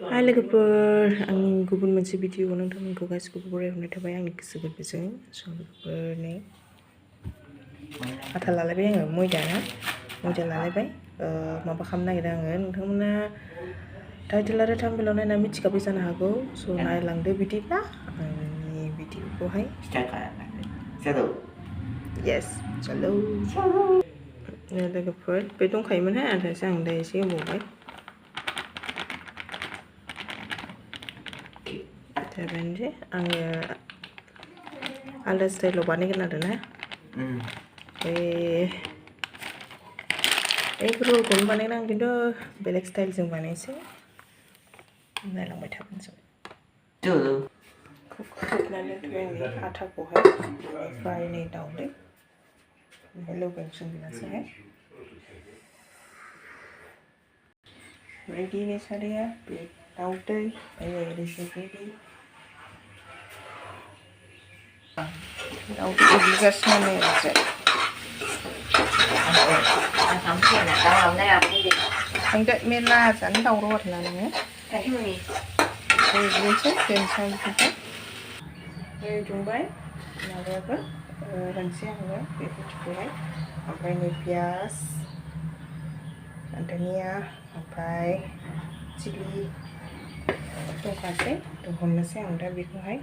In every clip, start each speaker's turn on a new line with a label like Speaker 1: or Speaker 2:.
Speaker 1: Hai logoफोर आंनि गुबुन मोनसे भिडिअ नोंथांमोनखौ गासिखौबो बरायहरनाय थाबाय आंनि गोसो गोरबोजों लोगोफोरनि आथा लालायबाय आङो मैदा लालायबाय माबा खालामनो नागिरदों आङो नोंथांमोना टाइटेल आरो थाम्बनेलाव नायना मिथिखाबाय जानो हागौ स' नायलांदो बिदिब्ला आंनि भिडिअखौहाय येस चलो लोगोफोर बे दंखायोमोन आन्थासो आं दा एसे होबावबाय जाबाय आङो आलदा स्टाइलाव बानायगोन आरोना एग रलखौनो बानायगोन आं खिन्थु बेलेग स्टाइलजों बानायनोसै नायलांबाय थाबानो जाबाय खोबनानै दोनथ'बाय आंनि आटाखौहाय ओमफ्राय नै दाउदै ओमफ्राय लगायफिन बिनासैहाय रेडि ने सारिया बे दाउदै रेडि दाउदै एवगासिनो नै एसे थांदो मेरला जानो दावराव आरोना नोङो एवग्रोनोसै दोनसै दै दुंबाय माबायाबो होनोसै आङो बे बुस्थुखौहाय ओमफ्राय नै पियास धनिया ओमफ्राय चिलि दंखासै दोनहरनोसै आं दा बेखौहाय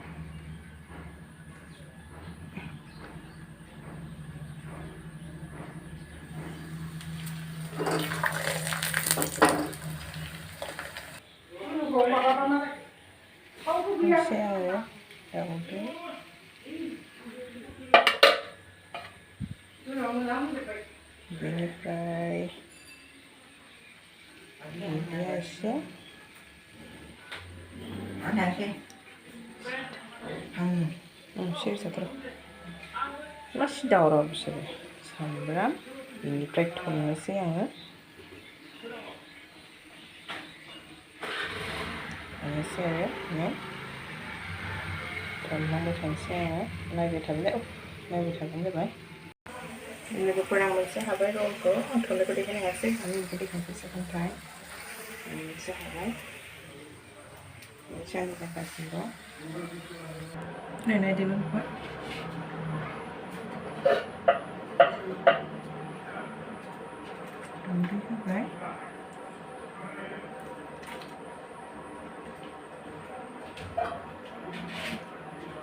Speaker 1: एसे आङो दाउदै बेनिफ्राय दुन्दिया एसे सेरजाथार लासै दावराव बिसोरो सामब्राम बेनिफ्राय थननोसै आङो थननोसै आरो थनलांबाय थानोसै आङो नायबाय थाबानो जाबाय लोगोफोर आं मोनसे हाबाय रलखौ आं थननायखौ देखायनो हायासै आं बेखौ देखायनोसै ओमफ्राय मोनसे हाबाय मोनसे आंनि देखागासिनो दं नायदो लोगोफोर दाउदै होबाय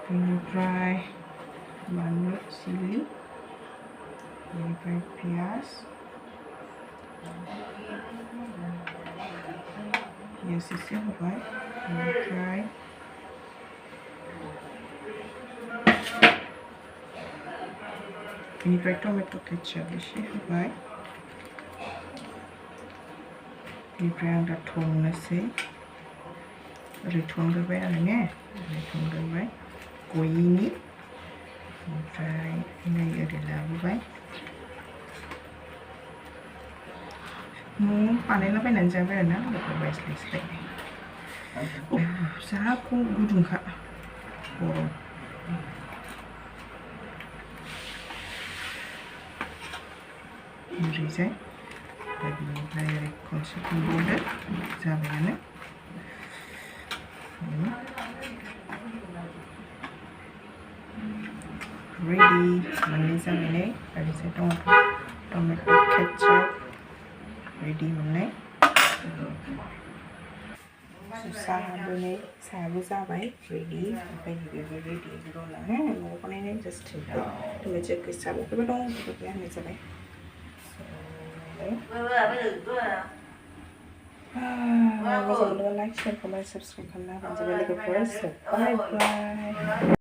Speaker 1: बेनिफ्राय बानलु चिलि बेनिफ्राय पियास एसे होबाय बेनिफ्राय टमेट' केचाप एसे होबाय बेनिफ्राय आं दा थननोसै ओरै थनग्रोबाय आरो ने ओरै थनग्रोबाय गयैनि ओमफ्राय नै ओरै लाबोबाय न'आव बानायलाबायनानै जाबाय आरोना लोगोफोर बायस्लायस्लाय जा गुदुंखा गरम ओरैजाय दा बेनिफ्राय ओरै खनसे खनबावदो जाबायानो रेडि मोननै जाबाय नै ओरैजाय टमेट' केचाप रेडि मोननाय साहाबो जाबाय रेडि ओमफ्राय बेबो रेडि रला न'आव बानायनाय जास्ट टमेट' केचाप बेफोरबो दं बेफोरबो होनाय जाबाय मोजां मोनोबा लाइक शेयार कमेन्ट साबस्क्राइब खालामना होबानो जाबाय लोगोफोर बाय बाय